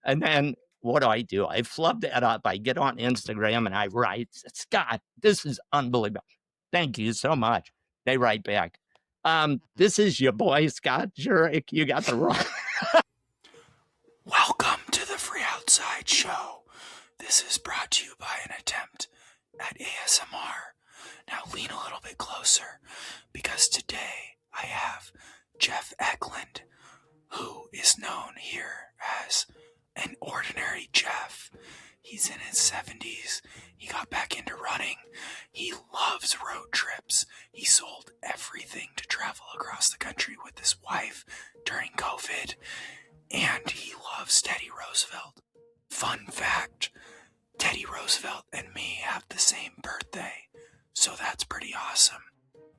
And then what do? I flub that up. I get on Instagram and I write, Scott, this is unbelievable. Thank you so much. They write back. This is your boy, Scott Jurek. You got the wrong. Welcome to the Free Outside Show. This is brought to you by an attempt at ASMR. Now lean a little bit closer because today I have Jeff Eklund, who is known here as an ordinary Jeff. He's in his 70s. He got back into running. He loves road trips. He sold everything to travel across the country with his wife during COVID. And he loves Teddy Roosevelt. Fun fact, Teddy Roosevelt and me have the same birthday, so that's pretty awesome.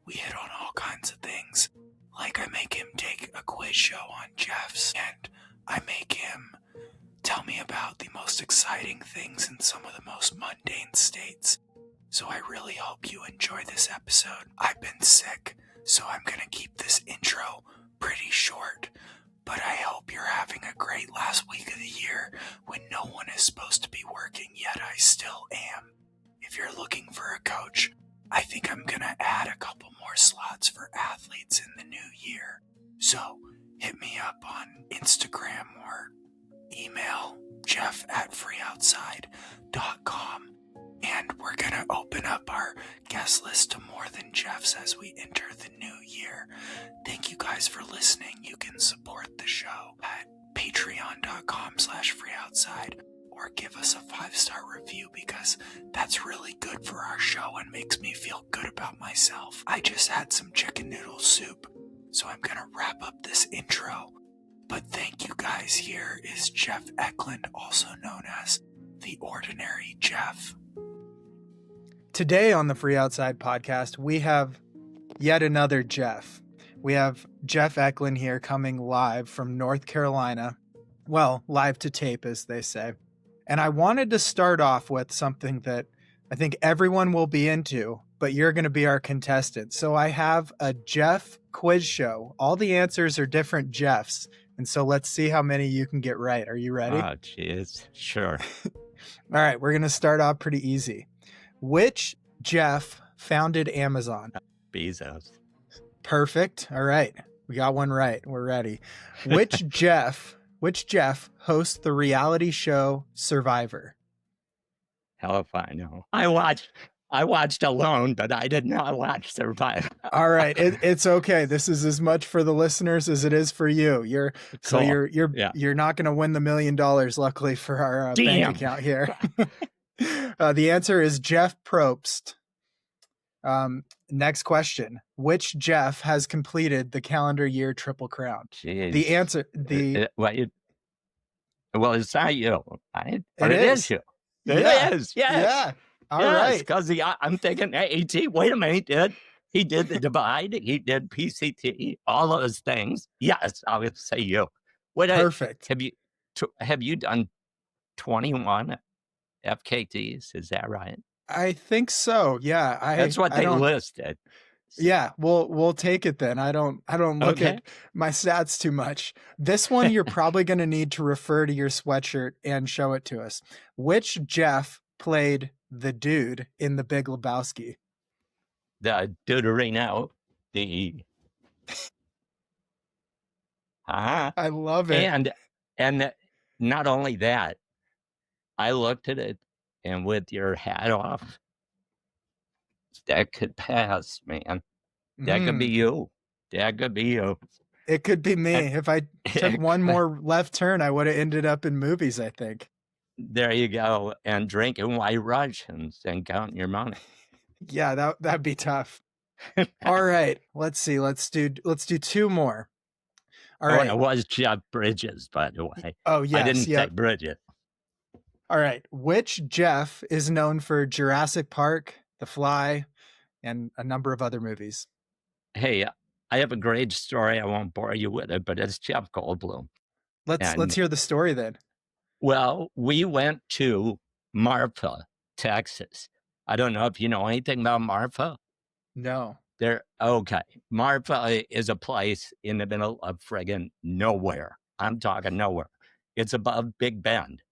We hit on all kinds of things, like I make him take a quiz show on Jeff's, and I make him tell me about the most exciting things in some of the most mundane states. So I really hope you enjoy this episode. I've been sick, so I'm gonna keep this intro pretty short. But I hope you're having a great last week of the year when no one is supposed to be working, yet I still am. If you're looking for a coach, I think I'm gonna add a couple more slots for athletes in the new year. So hit me up on Instagram or email jeff@freeoutside.com. And we're gonna open up our guest list to more than Jeff's as we enter the new year. Thank you guys for listening. You can support the show at patreon.com/freeoutside or give us a 5-star review because that's really good for our show and makes me feel good about myself. I just had some chicken noodle soup, so I'm gonna wrap up this intro. But thank you guys. Here is Jeff Eklund, also known as the Ordinary Jeff. Today on the Free Outside podcast, we have yet another Jeff. We have Jeff Eklund here coming live from North Carolina. Well, live to tape, as they say. And I wanted to start off with something that I think everyone will be into, but you're going to be our contestant. So I have a Jeff quiz show. All the answers are different Jeffs. And so let's see how many you can get right. Are you ready? Oh, jeez. Sure. All right. We're going to start off pretty easy. Which Jeff founded Amazon? Bezos. Perfect. All right. We got one right. We're ready. Which Jeff hosts the reality show Survivor? Hell if I know. I watched Alone, but I did not watch Survivor. All right. It's okay. This is as much for the listeners as it is for you. You're not going to win the $1 million, luckily, for our bank account here. The answer is Jeff Probst. Next question. Which Jeff has completed the calendar year Triple Crown? Jeez. The answer, well, it's not you, right? But it is you. Yeah. It is. Yes. Yeah. All right. Because I'm thinking, AT, wait a minute, he did the divide, he did PCT, all those things. Yes, I would say you. Perfect. Have you done 21 FKTs? Is that right? I think so. Yeah. That's what they listed. Yeah, we'll take it then. I don't look at my stats too much. This one you're probably going to need to refer to your sweatshirt and show it to us. Which Jeff played the dude in The Big Lebowski? The Deuterino. I love it. And not only that, I looked at it, and with your hat off, that could pass, man. That could be you. That could be you. It could be me. If I took one more left turn, I would have ended up in movies, I think. There you go. And drinking White Russians and counting your money. Yeah, that'd be tough. All right. Let's see. Let's do two more. All right. It was Jeff Bridges, by the way. Oh, yes. I didn't say Bridges. All right. Which Jeff is known for Jurassic Park, The Fly, and a number of other movies? Hey, I have a great story. I won't bore you with it, but it's Jeff Goldblum. Let's hear the story then. Well, we went to Marfa, Texas. I don't know if you know anything about Marfa. No. Okay. Marfa is a place in the middle of friggin' nowhere. I'm talking nowhere. It's above Big Bend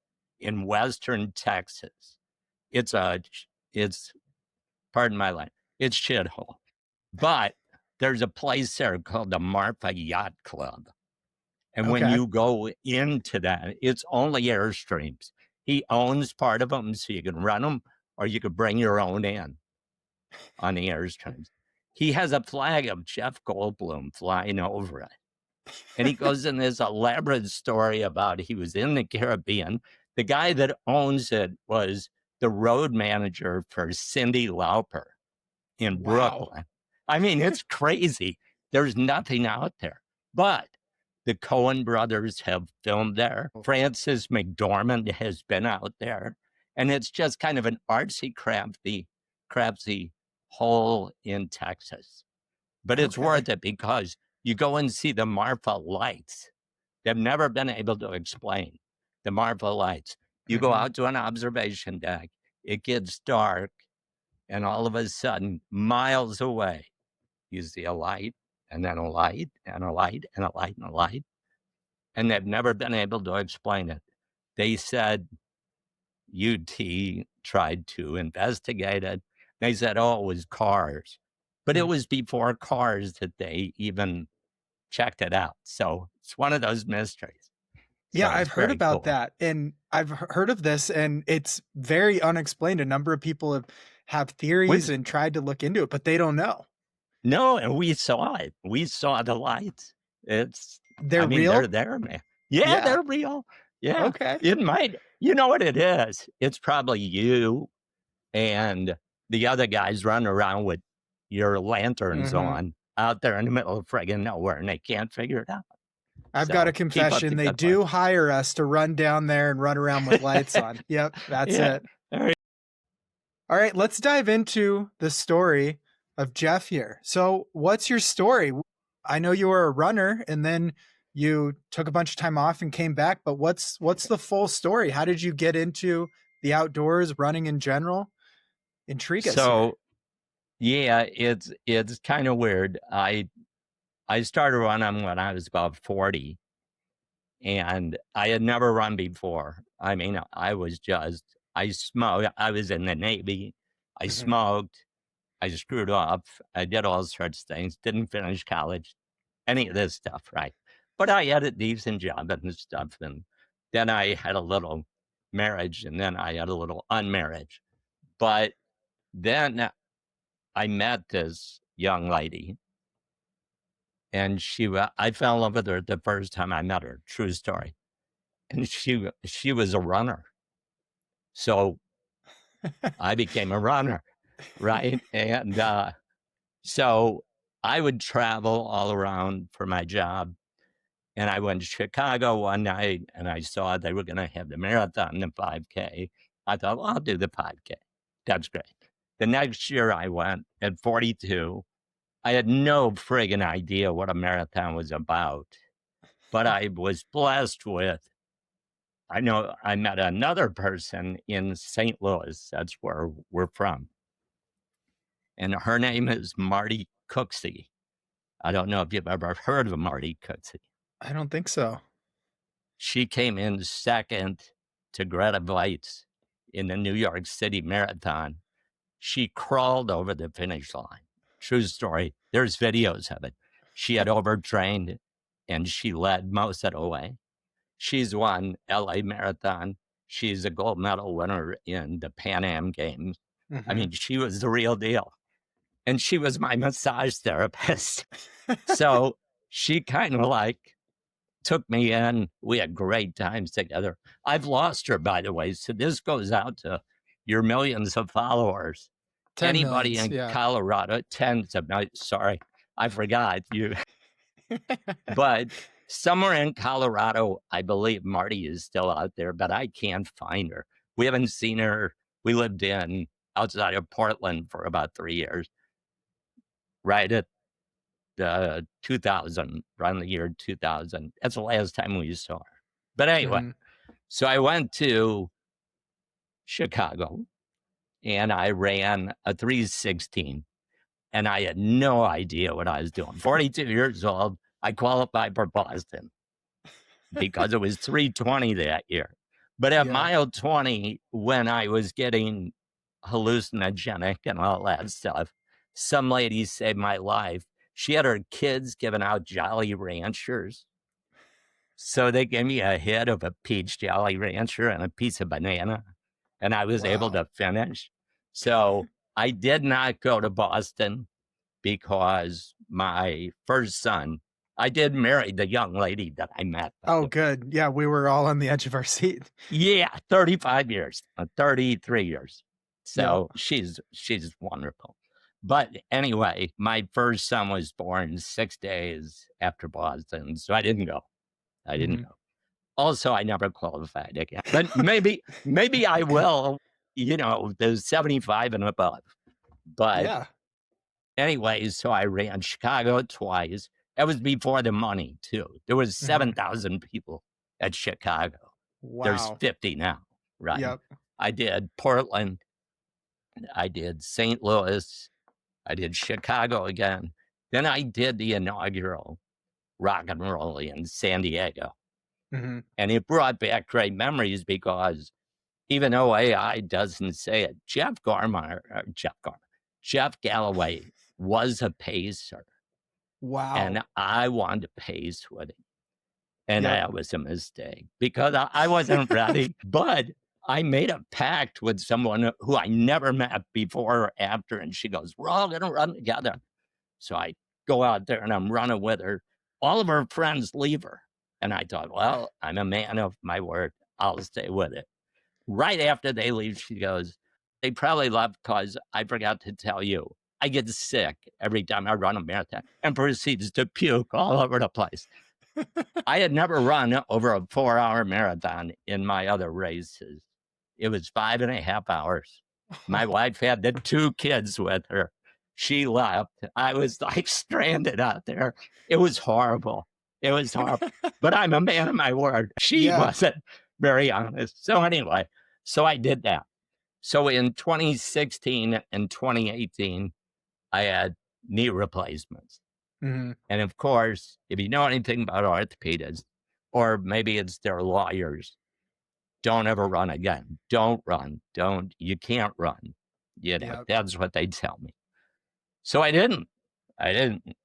in western Texas. It's pardon my language, it's shithole. But there's a place there called the Marfa Yacht Club. And when Okay. you go into that, it's only Airstreams. He owns part of them, so you can run them, or you could bring your own in on the Airstreams. He has a flag of Jeff Goldblum flying over it. And he goes in this elaborate story about he was in the Caribbean. The guy that owns it was the road manager for Cyndi Lauper in Brooklyn. I mean, it's crazy. There's nothing out there. But the Coen brothers have filmed there. Frances McDormand has been out there. And it's just kind of an artsy, crafty hole in Texas. But it's worth it because you go and see the Marfa lights. They've never been able to explain the Marfa lights. You go out to an observation deck, it gets dark, and all of a sudden, miles away, you see a light, and then a light, and a light, and a light, and a light. And they've never been able to explain it. They said UT tried to investigate it. They said, oh, it was cars. But it was before cars that they even checked it out. So it's one of those mysteries. Yeah, So I've it's heard very about cool. that. And I've heard of this, and it's very unexplained. A number of people have theories and tried to look into it, but they don't know. No, and we saw it. We saw the lights. They're real? They're there, man. Yeah, they're real. Yeah. Okay. It might, you know what it is? It's probably you and the other guys running around with your lanterns on out there in the middle of friggin' nowhere, and they can't figure it out. I've got a confession. They do hire us to run down there and run around with lights on. Yep, that's it. All right, let's dive into the story of Jeff here. So what's your story? I know you were a runner and then you took a bunch of time off and came back, but what's the full story? How did you get into the outdoors, running in general? Intrigue us here. Yeah, it's kind of weird. I started running when I was about 40, and I had never run before. I mean, I smoked. I was in the Navy. I smoked. I screwed up. I did all sorts of things. Didn't finish college, any of this stuff, right? But I had a decent job and stuff. And then I had a little marriage, and then I had a little unmarriage. But then I met this young lady, and I fell in love with her the first time I met her. True story. And she was a runner. So I became a runner, right? And so I would travel all around for my job. And I went to Chicago one night, and I saw they were going to have the marathon, the 5K. I thought, well, I'll do the 5K. That's great. The next year I went at 42. I had no friggin' idea what a marathon was about, but I was blessed with, I met another person in St. Louis. That's where we're from. And her name is Marty Cooksey. I don't know if you've ever heard of Marty Cooksey. I don't think so. She came in second to Greta Weitz in the New York City Marathon. She crawled over the finish line. True story. There's videos of it. She had overtrained, and she led most of the way. She's won LA Marathon. She's a gold medal winner in the Pan Am Games. I mean, she was the real deal. And she was my massage therapist. So she kind of like took me in. We had great times together. I've lost her, by the way. So this goes out to your millions of followers. Anybody millions, in Colorado, tens of millions. Sorry, I forgot you. But somewhere in Colorado, I believe Marty is still out there, but I can't find her. We haven't seen her. We lived outside of Portland for about 3 years, right at the 2000, around the year 2000. That's the last time we saw her. But anyway, so I went to Chicago and I ran a 3:16, and I had no idea what I was doing. 42 years old, I qualified for Boston. because it was 3:20 that year. But at Yeah. mile 20, when I was getting hallucinogenic and all that stuff, some lady saved my life. She had her kids giving out Jolly Ranchers. So they gave me a hit of a peach Jolly Rancher and a piece of banana, and I was able Wow. to finish. So I did not go to Boston because my first son, I did marry the young lady that I met. Oh, good. Yeah, we were all on the edge of our seat. Yeah, 35 years, 33 years. So Yeah. she's wonderful. But anyway, my first son was born 6 days after Boston, so I didn't go. I didn't go. Also, I never qualified again, but maybe I will, the 75 and above. But Yeah. anyway, so I ran Chicago twice. That was before the money too. There was 7,000 people at Chicago. There's Wow. 50 now, right? Yep. I did Portland. I did St. Louis. I did Chicago again. Then I did the inaugural Rock and Roll in San Diego. Mhm. And it brought back great memories because even though AI doesn't say it, Jeff Galloway was a pacer. Wow. And I wanted to pace with him. And Yep. that was a mistake because I wasn't ready. But I made a pact with someone who I never met before or after. And she goes, we're all going to run together. So I go out there and I'm running with her. All of her friends leave her. And I thought, well, I'm a man of my word. I'll stay with it. Right after they leave, she goes, they probably left because I forgot to tell you. I get sick every time I run a marathon and proceeds to puke all over the place. I had never run over a 4-hour marathon in my other races. It was 5.5 hours. My wife had the 2 kids with her. She left. I was like stranded out there. It was horrible. It was horrible. But I'm a man of my word. She wasn't very honest. So anyway, so I did that. So in 2016 and 2018, I had knee replacements. Mhm. And of course, if you know anything about orthopedists, or maybe it's their lawyers, don't ever run again. Don't run. You can't run. Yep. That's what they tell me. So I didn't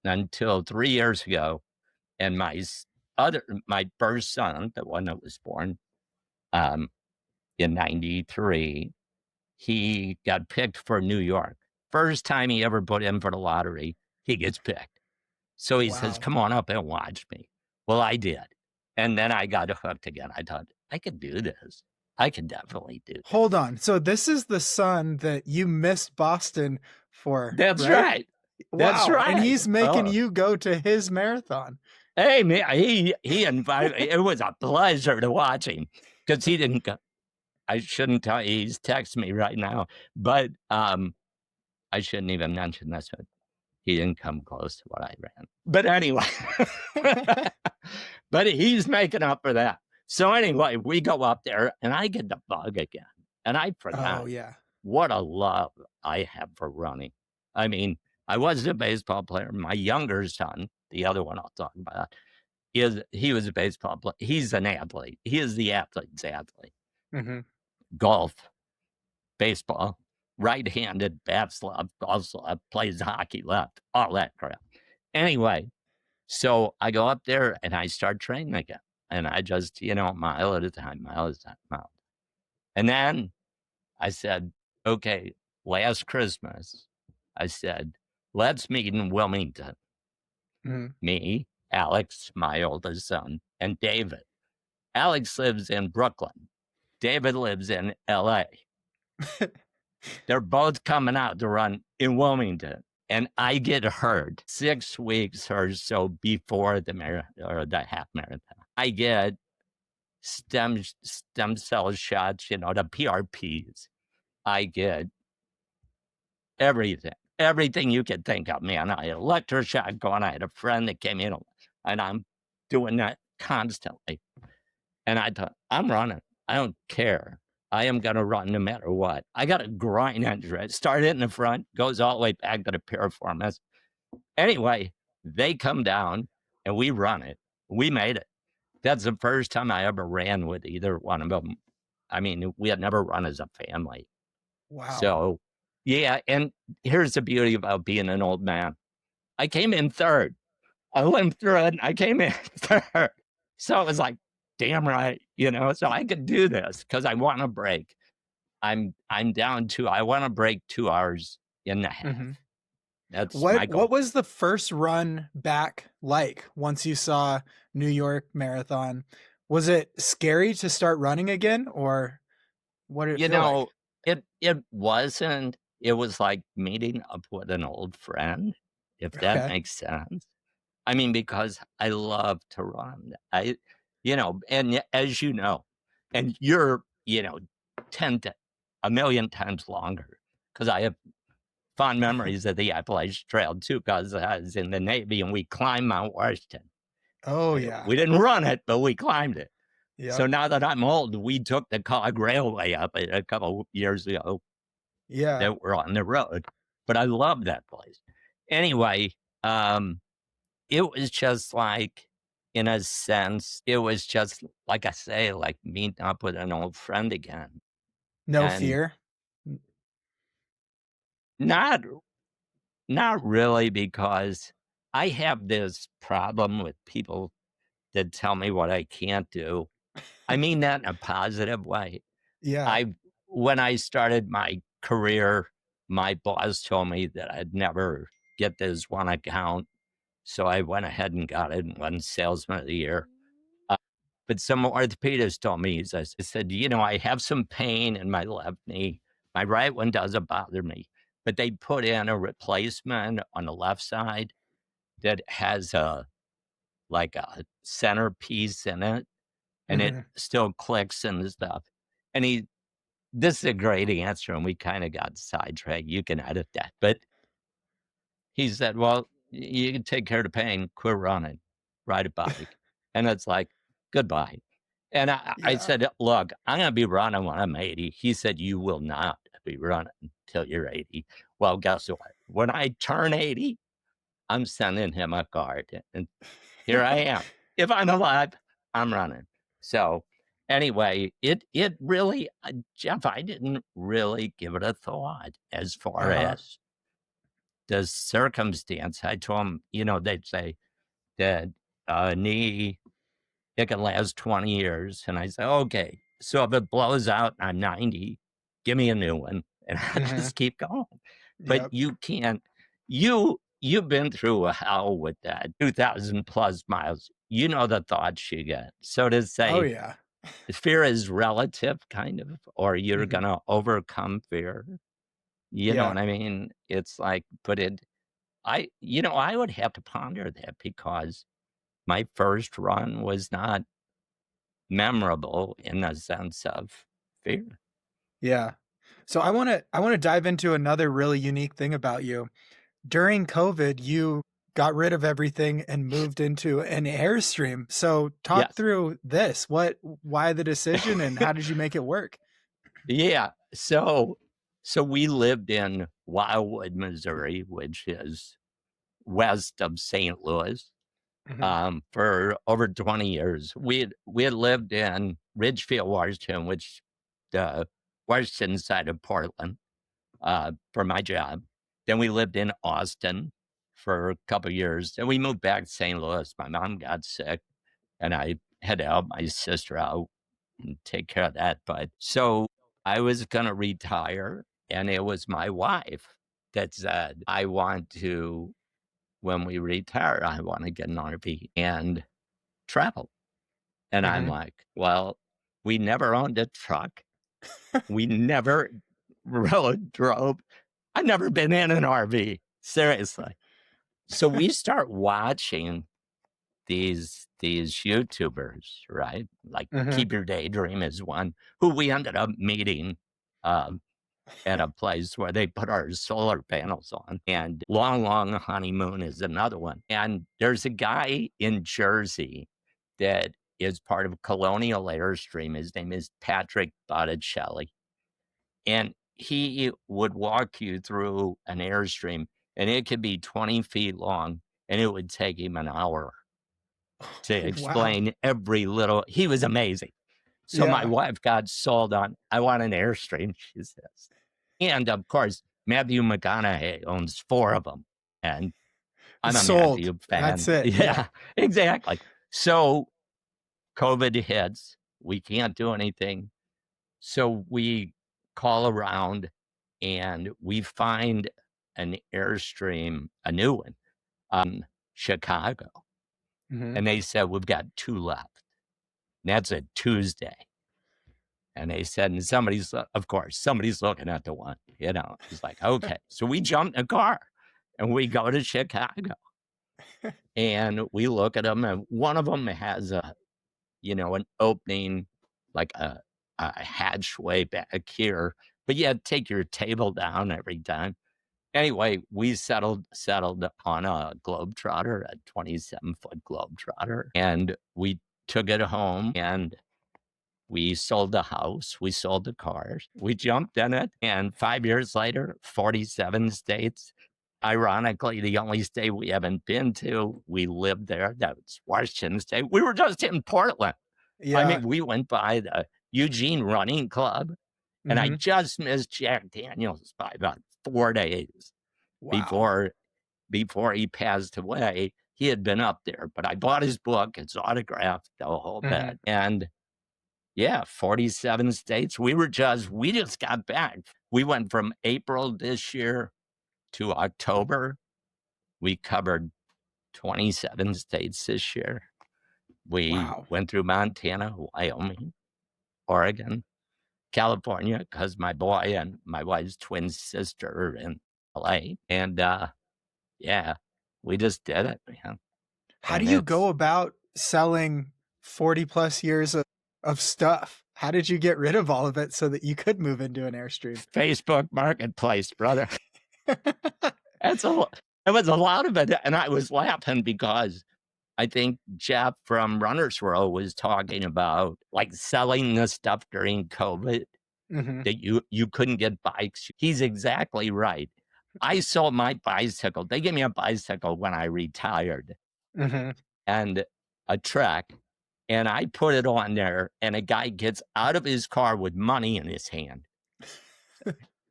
until 3 years ago. And my first son, the one that was born in 93, he got picked for New York. First time he ever put in for the lottery, he gets picked. So he says, come on up and watch me. Well, I did. And then I got hooked again. I thought, I could do this. I could definitely do this. Hold on. So this is the son that you missed Boston for. That's right. That's Wow. right. And he's making you go to his marathon. Hey, man, he invited me. It was a pleasure to watch him because he didn't go. I shouldn't tell you. He's texting me right now. But I shouldn't even mention this. But he didn't come close to what I ran. But anyway, but he's making up for that. So anyway, we go up there and I get the bug again. And I forgot what a love I have for running. I mean, I was a baseball player. My younger son, the other one I'll talk about, he was a baseball player. He's an athlete. He is the athlete's athlete. Golf, baseball, right-handed, bats left, golf left, plays hockey left, all that crap. Anyway, so I go up there and I start training again. And I just, mile at a time. And then I said, okay, last Christmas, I said, let's meet in Wilmington. Me, Alex, my oldest son, and David. Alex lives in Brooklyn. David lives in LA. They're both coming out to run in Wilmington. And I get hurt 6 weeks or so before the half marathon. I get stem cell shots, the PRPs. I get everything you could think of, man. I had electroshock going. I had a friend that came in, and I'm doing that constantly. And I thought, I'm running. I don't care. I am going to run no matter what. I got a grind engine. It started in the front, goes all the way back to the piriformis. Anyway, they come down and we run it. We made it. That's the first time I ever ran with either one of them. I mean, we had never run as a family. Wow. So, yeah, and here's the beauty about being an old man. I came in third. I went through it and I came in third. So it was like, damn right, so I could do this because I want to break. I'm down to, I want to break 2 hours and a half. Mhm. That's my What goal. was the first run back like once you saw New York Marathon? Was it scary to start running again, or what did it feel like? It wasn't. It was like meeting up with an old friend, if that Okay. makes sense. I mean, because I love to run. And as you know, and you're, 1 million times longer, because I have fond memories of the Appalachian Trail too, because I was in the Navy and we climbed Mount Washington. Oh yeah. We didn't run it, but we climbed it. So Yep. now that I'm old, we took the Cog Railway up a couple years ago Yeah. that we're on the road. But I love that place. Anyway, it was just like, in a sense, it was just like I say, like meeting up with an old friend again. No And fear. not not really, because I have this problem with people that tell me what I can't do. I mean that in a positive way. Yeah. I When I started my career, my boss told me that I'd never get this one account, so I went ahead and got it and won Salesman of the Year. Uh, but some orthopedist told me, I said, I have some pain in my left knee. My right one doesn't bother me, but they put in a replacement on the left side that has like a centerpiece in it, and it Mhm. still clicks and stuff. And this is a great answer, and we kind of got sidetracked. You can edit that. But he said, well, you can take care of the pain, quit running, ride a bike. And it's like, goodbye. And I Yeah. said, look, I'm going to be running when I'm 80. He said, you will not be running until you're 80. Well, guess what? When I turn 80, I'm sending him a card. And here I am. If I'm alive, I'm running. So anyway, it really, Jeff, I didn't really give it a thought as far Uh-huh. as the circumstance. I told him, they'd say that knee, it can last 20 years. And I said, okay, so if it blows out and I'm 90, give me a new one. And I Mhm. just keep going. But Yep. you can't, you've been through a hell with that 2,000 plus miles. You know the thoughts you get. So to Oh say yeah. fear is relative, kind of, or you're Mhm. going to overcome fear. You know Yeah. what I mean? It's like, but I would have to ponder that because my first run was not memorable in the sense of fear. Yeah. So I want to dive into another really unique thing about you. During COVID, you got rid of everything and moved into an Airstream. So talk Yes. through this. Why the decision and how did you make it work? Yeah. So we lived in Wildwood, Missouri, which is west of St. Louis, Mhm. for over 20 years. We had lived in Ridgefield, Washington, which the Washington side of Portland, for my job. Then we lived in Austin for a couple of years. Then we moved back to St. Louis. My mom got sick, and I had to help my sister out and take care of that. But so I was going to retire, and it was my wife that said, I want to, when we retire, I want to get an RV and travel. And I'm Mhm. like, well, we never owned a truck. We never road drove. I've never been in an RV, seriously. So we start watching these YouTubers, right? Like Mhm. Keep Your Daydream is one, who we ended up meeting um, at a place where they put our solar panels on. And Long Long Honeymoon is another one. And there's a guy in Jersey that is part of Colonial Airstream. His name is Patrick Botticelli. And he would walk you through an Airstream, and it could be 20 feet long, and it would take him an hour to Wow. explain every little. He was amazing. So my Yeah. wife got sold on, I want an Airstream, she says. And of course, Matthew McConaughey owns 4 of them. And I'm a Sold. Matthew fan. That's it. Yeah, exactly. So COVID hits. We can't do anything. So we call around and we find an Airstream, a new one, Chicago. Mhm. And they said, we've got 2 left. And that's a Tuesday. And they said, and somebody's, of course, somebody's looking at the one, you know. It's like, okay. So we jump in a car and we go to Chicago. And we look at them, and one of them has a, you know, an opening, like a hatchway back here. But you had to take your table down every time. Anyway, we settled on a Globetrotter, a 27-foot Globetrotter, and we took it home and we sold the house, we sold the cars, we jumped in it, and 5 years later, 47 states. Ironically, the only state we haven't been to, we lived there, that was Washington State. We were just in Portland. Yeah. I mean, we went by the Eugene Running Club, and I Mhm. just missed Jack Daniels by about 4 days Wow. before he passed away. He had been up there, but I bought his book, it's autographed, the whole bit. Mhm. And yeah, 47 states. We just got back. We went from April this year to October. We covered 27 states this year. We Wow. went through Montana, Wyoming, Oregon, California, because my boy and my wife's twin sister are in LA. And yeah, we just did it, man. How do And you go it's about selling 40 plus years of stuff? How did you get rid of all of it so that you could move into an Airstream? Facebook Marketplace, brother. That's it was a lot of it. And I was laughing because I think Jeff from Runner's World was talking about like selling the stuff during COVID Mhm. that you couldn't get bikes. He's exactly right. I sold my bicycle. They gave me a bicycle when I retired Mhm. and a Trek, and I put it on there, and a guy gets out of his car with money in his hand.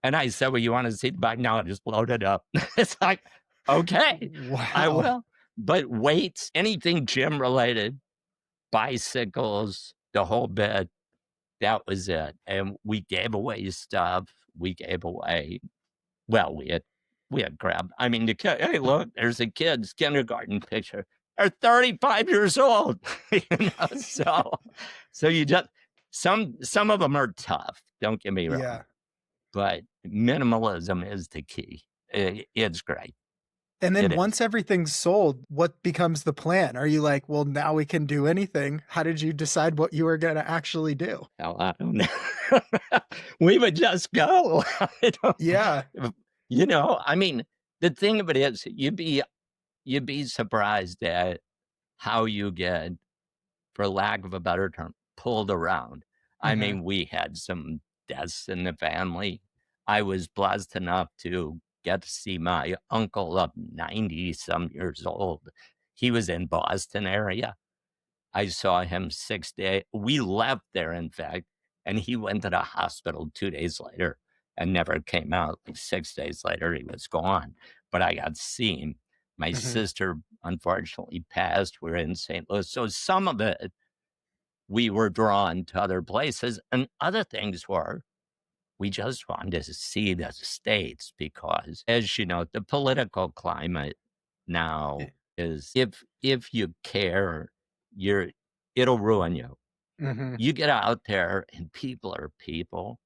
And I said, well, you want to see the bike? No, I just load it up. It's like, okay, I Wow. will. But weights, anything gym related, bicycles, the whole bit, that was it. And we gave away stuff. We gave away, well, we had crap. I mean, the kid, hey, look, there's a kid's kindergarten picture. They're 35 years old. You know, so you just some of them are tough. Don't get me wrong. Yeah. But minimalism is the key. It's great. And It then is. once everything's sold, what becomes the plan? Are you like, well, now we can do anything? How did you decide what you were going to actually do? Hell, I don't know. We would just go. I don't- Yeah. You know, I mean, the thing of it is, you'd be surprised at how you get, for lack of a better term, pulled around. I Mhm. mean, we had some deaths in the family. I was blessed enough to get to see my uncle of 90 some years old. He was in Boston area. I saw him 6 days. We left there, in fact, and he went to the hospital 2 days later and never came out. Like 6 days later, he was gone. But I got to see him. My Mhm. sister, unfortunately, passed. We were in St. Louis. So some of it, we were drawn to other places. And other things were, we just wanted to see the states because, as you know, the political climate now is, if you care, it'll ruin you. Mhm. You get out there and people are people.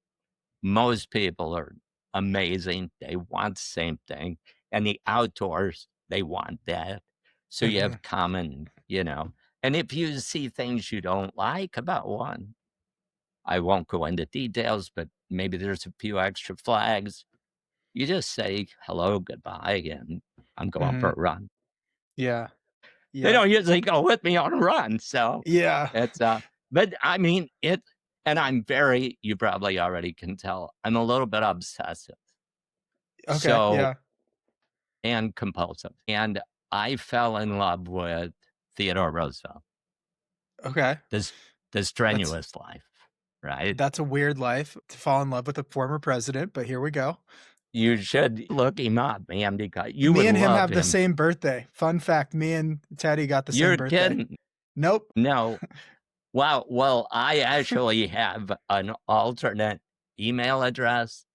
Most people are amazing. They want the same thing. And the outdoors, they want that. So you Mhm. have common, you know. And if you see things you don't like about one, I won't go into details, but maybe there's a few extra flags. You just say hello, goodbye, and I'm going for Mhm. a run. Yeah. They Yeah. don't usually go with me on a run. So Yeah. it's, but I mean, and I'm very, you probably already can tell, I'm a little bit obsessive. Okay. So, Yeah. and compulsive. And I fell in love with Theodore Roosevelt. Okay. The strenuous life, right? That's a weird life to fall in love with a former president, but here we go. You should look him up, man, because you Me would and him love have the same birthday. Fun fact, me and Teddy got the You're same birthday. kidding. Nope. No. Wow. Well, I actually have an alternate email address,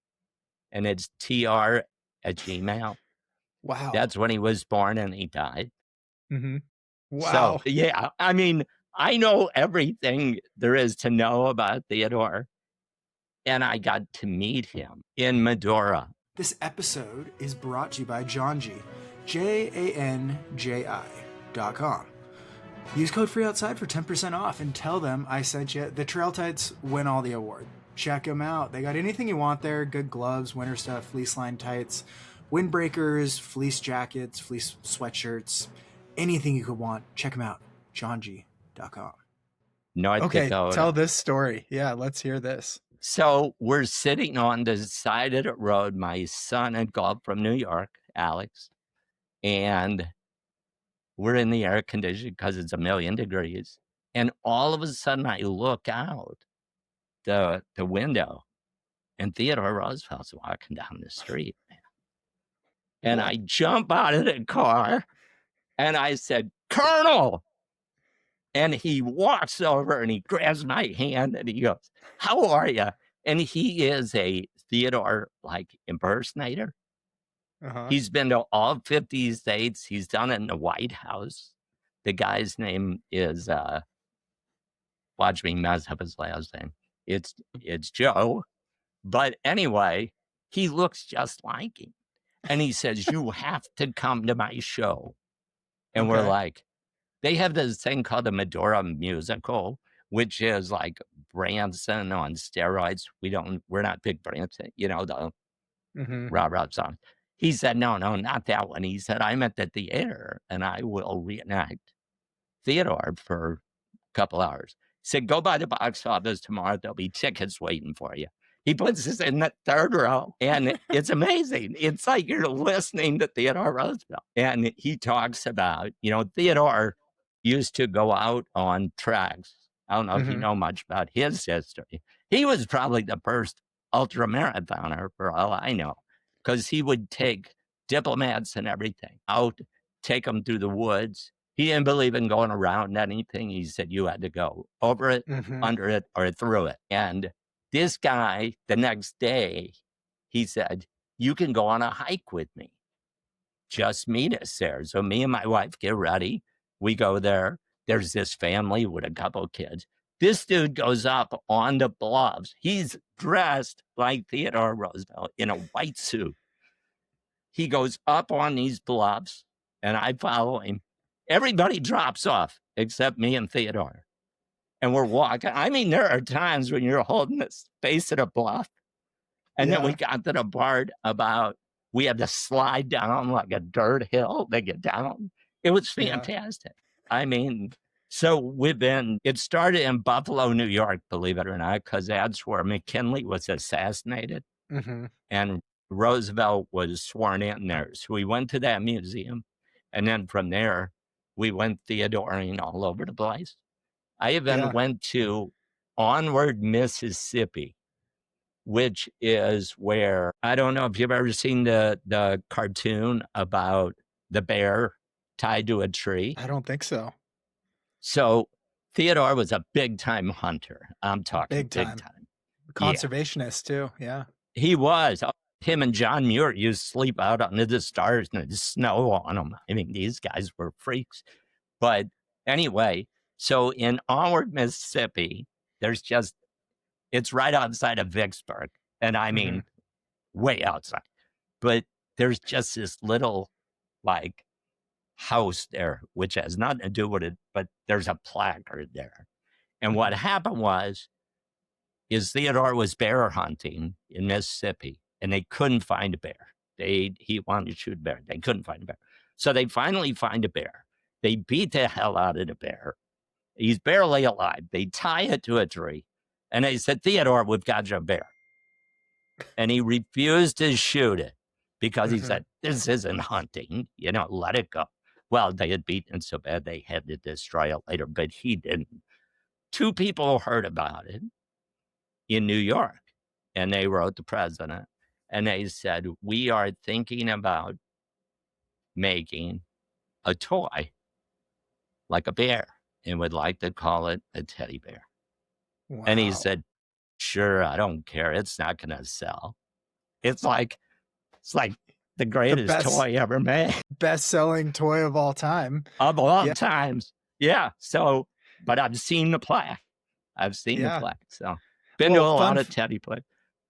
and it's tr@gmail. Wow. That's when he was born and he died. Mm-hmm. So, Wow. yeah, I mean, I know everything there is to know about Theodore, and I got to meet him in Medora. This episode is brought to you by Janji, JANJI.com. Use code FREEOUTSIDE for 10% off and tell them I sent you. The Trail Tights win all the award. Check them out. They got anything you want there. Good gloves, winter stuff, fleece line tights, windbreakers, fleece jackets, fleece sweatshirts, anything you could want. Check them out. Janji.com. North Dakota. Tell this story. Yeah, let's hear this. So we're sitting on the side of the road. My son had called from New York, Alex, and we're in the air conditioning because it's 1,000,000 degrees. And all of a sudden I look out the window and Theodore Roosevelt's walking down the street. And I jump out of the car and I said, "Colonel!" And he walks over and he grabs my hand and he goes, "How are you?" And he is a Theodore impersonator. Uh-huh. He's been to all 50 states. He's done it in the White House. The guy's name is watch me mess up his last name. It's Joe. But anyway, he looks just like him. And he says, "You have to come to my show." And we're like, they have this thing called the Medora Musical, which is like Branson on steroids. We're not big Branson, the rah-rah song. He said, no, not that one. He said, "I'm at the theater and I will reenact Theodore for a couple hours." He said, "Go by the box office tomorrow. There'll be tickets waiting for you." He puts us in the third row and it's amazing. It's like you're listening to Theodore Roosevelt. And he talks about, Theodore used to go out on tracks. I don't know if you know much about his history. He was probably the first ultramarathoner for all I know, because he would take diplomats and everything out, take them through the woods. He didn't believe in going around anything. He said you had to go over it, under it, or through it. And this guy, the next day, he said, "You can go on a hike with me. Just meet us there." So me and my wife get ready. We go there. There's this family with a couple of kids. This dude goes up on the bluffs. He's dressed like Theodore Roosevelt in a white suit. He goes up on these bluffs, and I follow him. Everybody drops off except me and Theodore. And we're walking. I mean, there are times when you're holding the space at a bluff. And then we got to the part about we had to slide down like a dirt hill to get down. It was fantastic. I mean, so it started in Buffalo, New York, believe it or not, because that's where McKinley was assassinated. And Roosevelt was sworn in there. So we went to that museum. And then from there, we went Theodorean all over the place. I even went to Onward, Mississippi, which is where, I don't know if you've ever seen the cartoon about the bear tied to a tree. I don't think so. So Theodore was a big-time hunter. I'm talking big time. Conservationist too, yeah. He was. Him and John Muir used to sleep out under the stars and the snow on them. I mean, these guys were freaks. But anyway, so in Onward, Mississippi, it's right outside of Vicksburg. And I mean, way outside. But there's just this little, house there, which has nothing to do with it, but there's a placard there. And what happened is Theodore was bear hunting in Mississippi, and they couldn't find a bear. He wanted to shoot a bear. They couldn't find a bear. So they finally find a bear. They beat the hell out of the bear. He's barely alive. They tie it to a tree. And they said, "Theodore, we've got your bear." And he refused to shoot it because he said, "This isn't hunting. Let it go." Well, they had beaten it so bad they had to destroy it later, but he didn't. 2 people heard about it in New York, and they wrote the president, and they said, "We are thinking about making a toy like a bear and would like to call it a teddy bear." Wow. And he said, "Sure, I don't care. It's not going to sell." It's like the greatest toy ever made. Best-selling toy of all time. Of all times. Yeah. So, but I've seen the plaque. The plaque. So, been to a lot of Teddy plaques.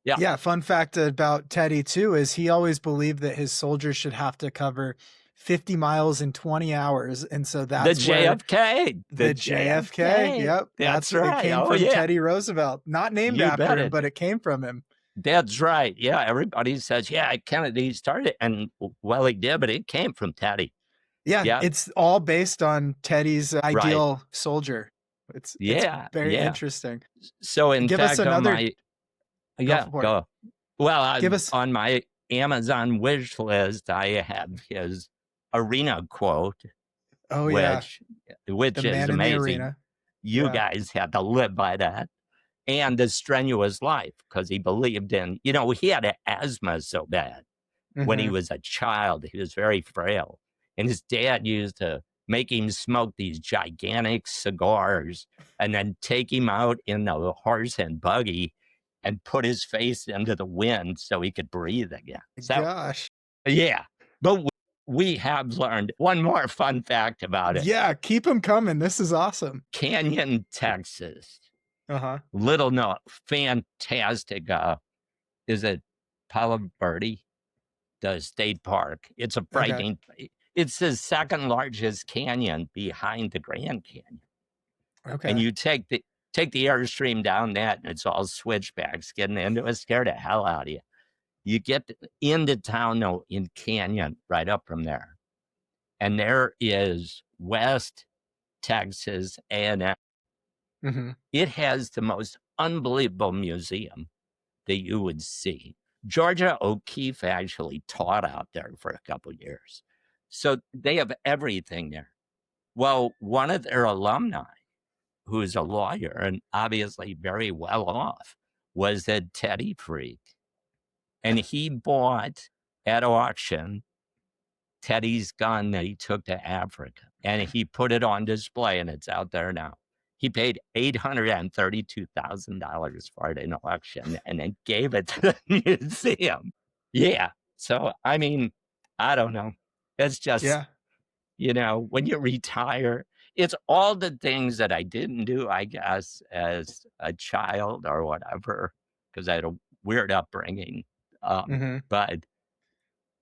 Yeah. Yeah. Fun fact about Teddy, too, is he always believed that his soldiers should have to cover 50 miles in 20 hours. And so that's the JFK. The JFK. Yep. That's right. It came from Teddy Roosevelt. Not named after him, but it came from him. That's right. Yeah. Everybody says, yeah, Kennedy started. And well, he did, but it came from Teddy. Yeah. It's all based on Teddy's ideal soldier. It's very interesting. So in give fact, us another. Go. Well, on my Amazon wish list, I have his arena quote. Oh, which is amazing. You guys had to live by that. And the strenuous life, because he believed in, he had asthma so bad when he was a child. He was very frail. And his dad used to make him smoke these gigantic cigars and then take him out in the horse and buggy and put his face into the wind so he could breathe again. Gosh. Yeah. But we have learned one more fun fact about it. Yeah. Keep them coming. This is awesome. Canyon, Texas. Little known, fantastic. Is it Palo Verde, the state park? It's a frightening. It's the second largest canyon behind the Grand Canyon. And you take the Airstream down that, and it's all switchbacks. Getting into it scared the hell out of you. You get into town though in Canyon right up from there, and there is West Texas A&M. It has the most unbelievable museum that you would see. Georgia O'Keeffe actually taught out there for a couple of years. So they have everything there. Well, one of their alumni, who's a lawyer and obviously very well off, was a Teddy freak. And he bought at auction Teddy's gun that he took to Africa. And he put it on display, and it's out there now. He paid $832,000 for it in auction and then gave it to the museum. Yeah. So, I mean, I don't know. It's just, when you retire, it's all the things that I didn't do, I guess, as a child or whatever, because I had a weird upbringing. But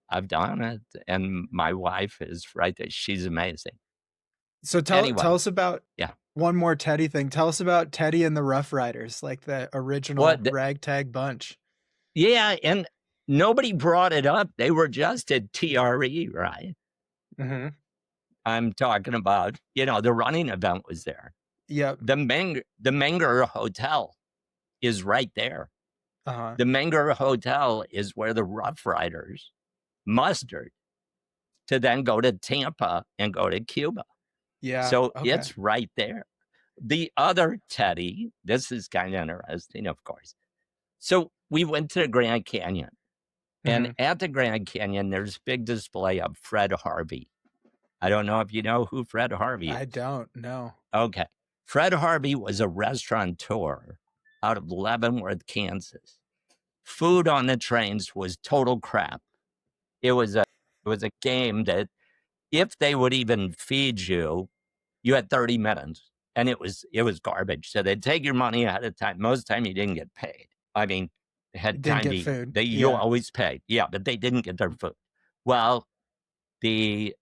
I've done it, and my wife is right there. She's amazing. So tell us about one more Teddy thing. Tell us about Teddy and the Rough Riders, like the original ragtag bunch. Yeah, and nobody brought it up. They were just at TRE, right? I'm talking about, the running event was there. Yeah. The Menger Hotel is right there. The Menger Hotel is where the Rough Riders mustered to then go to Tampa and go to Cuba. Yeah. So it's right there. The other Teddy, this is kind of interesting, of course. So we went to the Grand Canyon. And at the Grand Canyon, there's a big display of Fred Harvey. I don't know if you know who Fred Harvey is. I don't know. Okay. Fred Harvey was a restaurateur out of Leavenworth, Kansas. Food on the trains was total crap. It was a game that if they would even feed you, you had 30 minutes, and it was garbage. So they'd take your money ahead of time. Most of the time, you didn't get paid. I mean, had time to eat. Food. You always paid. Yeah, but they didn't get their food. Well, the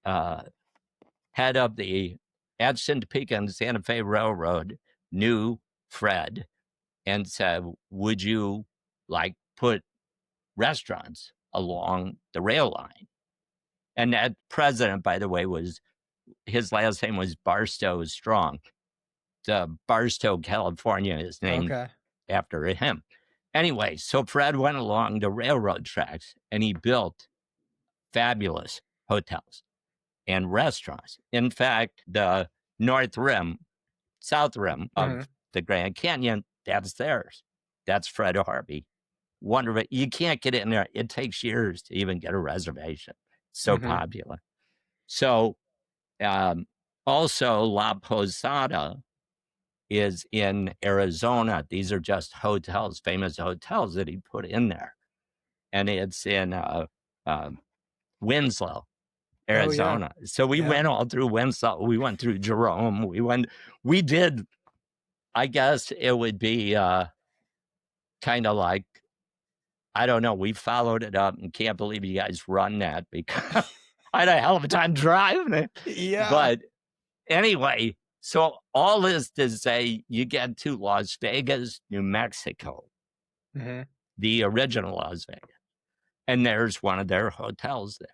head of the Atchison, Topeka, and Santa Fe Railroad knew Fred and said, would you put restaurants along the rail line? And that president, by the way, his last name was Barstow Strong. Barstow, California is named after him. Anyway, so Fred went along the railroad tracks and he built fabulous hotels. and restaurants. In fact, the south rim of the Grand Canyon, that's theirs. That's Fred Harvey. Wonderful. You can't get in there. It takes years to even get a reservation. So popular. So also La Posada is in Arizona. These are just hotels, famous hotels that he put in there. And it's in Winslow, Arizona. So we went all through Winslow. We went through Jerome. We did, I guess it would be kind of like, I don't know. We followed it up and can't believe you guys run that because I had a hell of a time driving it. Yeah. But anyway, so all this to say, you get to Las Vegas, New Mexico, the original Las Vegas, and there's one of their hotels there.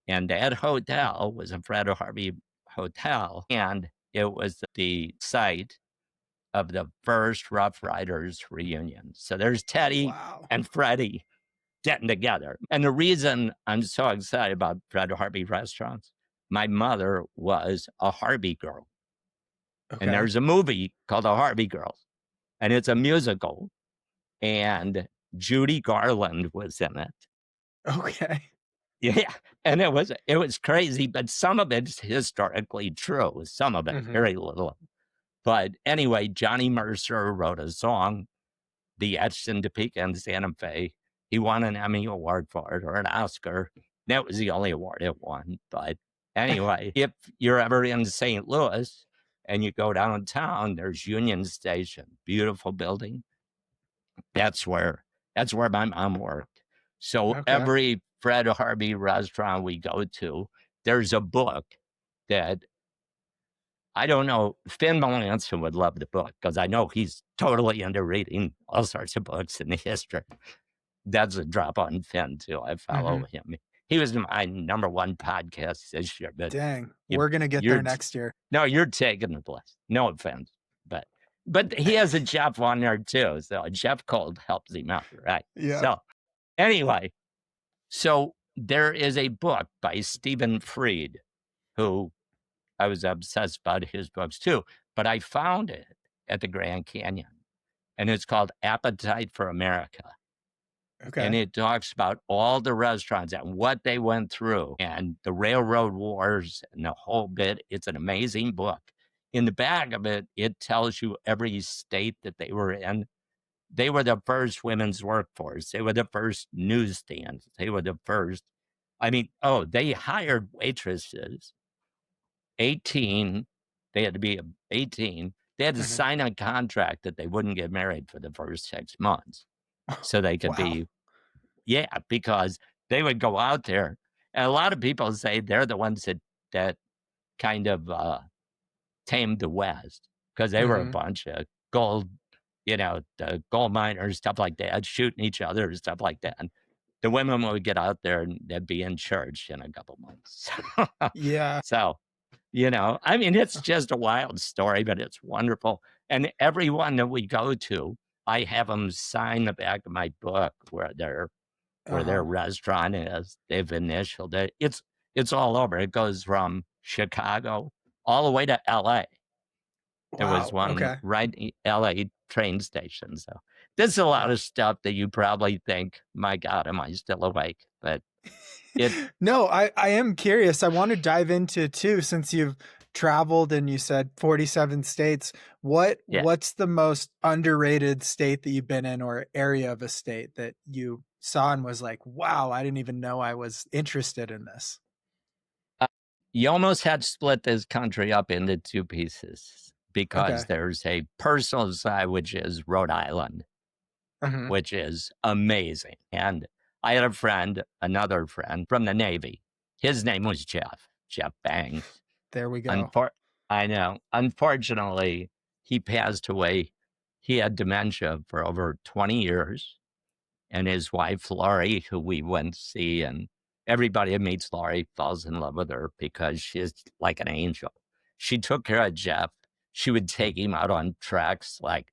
And that hotel was a Fred Harvey hotel, and it was the site of the first Rough Riders reunion. So there's Teddy and Freddie getting together. And the reason I'm so excited about Fred Harvey restaurants, my mother was a Harvey girl. And there's a movie called The Harvey Girls, and it's a musical, and Judy Garland was in it. Okay. Yeah, and it was crazy, but some of it's historically true. Some of it, very little. But anyway, Johnny Mercer wrote a song, The Etched in Topeka and Santa Fe. He won an Emmy Award for it, or an Oscar. That was the only award it won. But anyway, if you're ever in St. Louis and you go downtown, there's Union Station, beautiful building. That's where my mom worked. So every Fred Harvey restaurant we go to, there's a book that, I don't know, Finn Melanson would love the book because I know he's totally into reading all sorts of books in the history. That's a drop on Finn, too. I follow him. He was my number one podcast this year. But dang, we're going to get there next year. No, you're taking the place. No offense. But he has a Jeff on there, too. So Jeff Cold helps him out, right? Yeah. So anyway, so there is a book by Stephen Fried, who I was obsessed about his books, too. But I found it at the Grand Canyon, and it's called Appetite for America. And it talks about all the restaurants and what they went through and the railroad wars and the whole bit. It's an amazing book. In the back of it, it tells you every state that they were in. They were the first women's workforce. They were the first newsstands. They were the first. I mean, they hired waitresses, 18. They had to be 18. They had to sign a contract that they wouldn't get married for the first 6 months. So they could be, because they would go out there. And a lot of people say they're the ones that kind of tamed the West because they were a bunch of gold, the gold miners, stuff like that, shooting each other, stuff like that. And the women would get out there and they'd be in church in a couple months. Yeah. So, I mean, it's just a wild story, but it's wonderful. And everyone that we go to, I have them sign the back of my book where their restaurant is. They've initialed it. It's all over. It goes from Chicago all the way to LA. There was one right in LA train station. So there's a lot of stuff that you probably think, my God, am I still awake? But no, I am curious. I want to dive into too, since you've traveled and you said 47 states. What's the most underrated state that you've been in, or area of a state that you saw and was like, wow, I didn't even know I was interested in this? You almost had to split this country up into two pieces because there's a personal side, which is Rhode Island, which is amazing. And I had another friend from the Navy. His name was Jeff Bangs. There we go. I know. Unfortunately, he passed away. He had dementia for over 20 years. And his wife, Laurie, who we went to see, and everybody who meets Laurie falls in love with her because she's like an angel. She took care of Jeff. She would take him out on treks like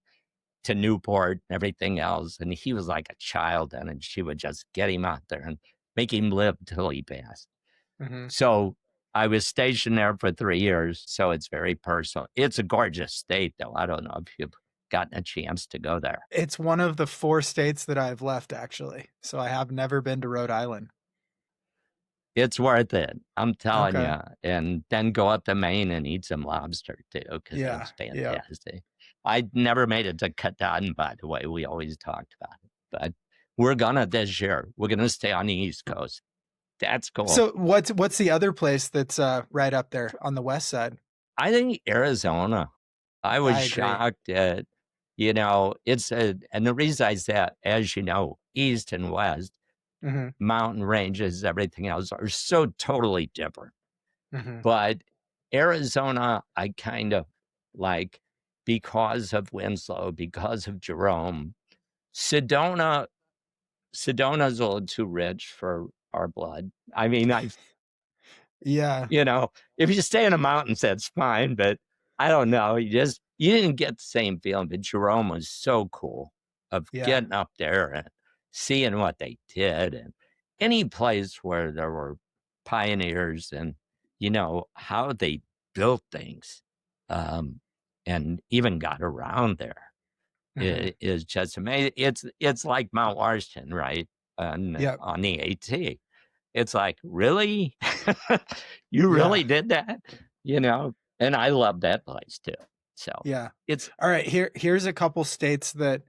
to Newport and everything else. And he was like a child then, and she would just get him out there and make him live till he passed. So I was stationed there for 3 years, so it's very personal. It's a gorgeous state, though. I don't know if you've gotten a chance to go there. It's one of the 4 states that I've left, actually. So I have never been to Rhode Island. It's worth it. I'm telling Okay. you. And then go up to Maine and eat some lobster, too, because Yeah, that's yeah. fantastic. I never made it to Katahdin, by the way. We always talked about it. But we're going to this year. We're going to stay on the East Coast. That's cool. So what's the other place that's right up there on the west side? I think Arizona. I was agree. shocked at, it's and the reason I said, as you know, East and West, Mm-hmm. mountain ranges, everything else are so totally different. Mm-hmm. But Arizona, I kind of like because of Winslow, because of Jerome. Sedona's a little too rich for our blood. I mean, Yeah. If you stay in the mountains, that's fine. But I don't know. You didn't get the same feeling. But Jerome was so cool of getting up there and seeing what they did, and any place where there were pioneers and, how they built things, and even got around there. Mm-hmm. It is just amazing. It's like Mount Washington, right? On the AT. It's like, really? You really did that? And I love that place too. So it's all right. Here's a couple states that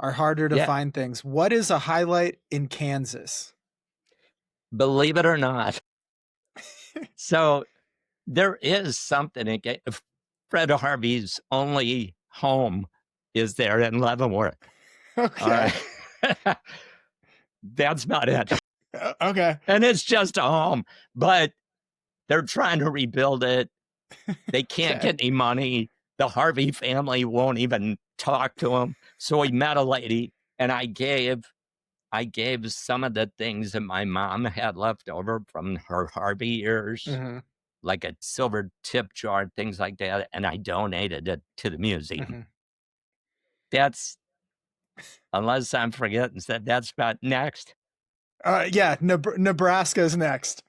are harder to find things. What is a highlight in Kansas? Believe it or not. So there is something. Fred Harvey's only home is there in Leavenworth. Okay. All right. That's about it. Okay. And it's just a home, but they're trying to rebuild it. They can't get any money. The Harvey family won't even talk to him. So he met a lady, and I gave some of the things that my mom had left over from her Harvey years, like a silver tip jar, things like that, and I donated it to the museum. Mm-hmm. That's, unless I'm forgetting, that's about next. Nebraska's next.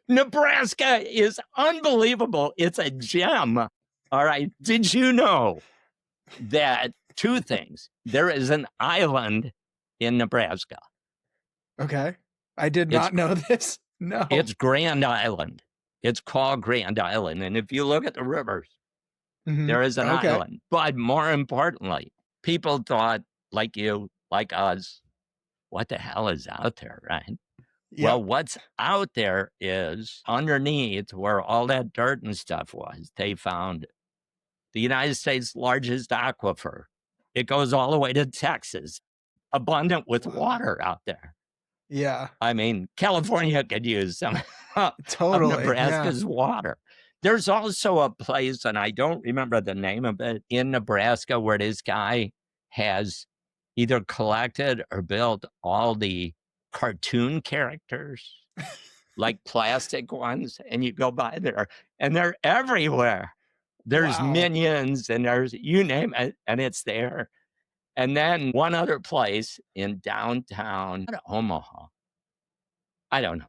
Nebraska is unbelievable. It's a gem. All right. Did you know that 2 things? There is an island in Nebraska. Okay. I did not know this. No. It's Grand Island. It's called Grand Island. And if you look at the rivers, there is an island. But more importantly, people thought, like you, like us, what the hell is out there, right? Yep. Well, what's out there is underneath where all that dirt and stuff was, they found the United States' largest aquifer. It goes all the way to Texas, abundant with water out there. Yeah. I mean, California could use some of Nebraska's water. There's also a place, and I don't remember the name of it, in Nebraska where this guy has either collected or built all the cartoon characters, like plastic ones, and you go by there and they're everywhere. There's Minions and there's, you name it, and it's there. And then one other place in downtown Omaha, I don't know,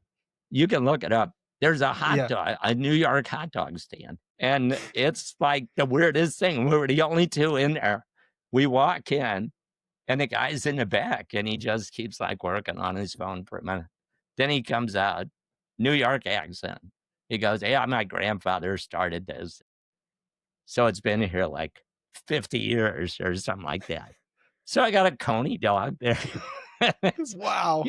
you can look it up. There's a hot dog, a New York hot dog stand, and it's like the weirdest thing. We were the only 2 in there. We walk in, and the guy's in the back, and he just keeps like working on his phone for a minute. Then he comes out, New York accent. He goes, "Yeah, my grandfather started this. So it's been here like 50 years or something like that." So I got a coney dog there. Wow.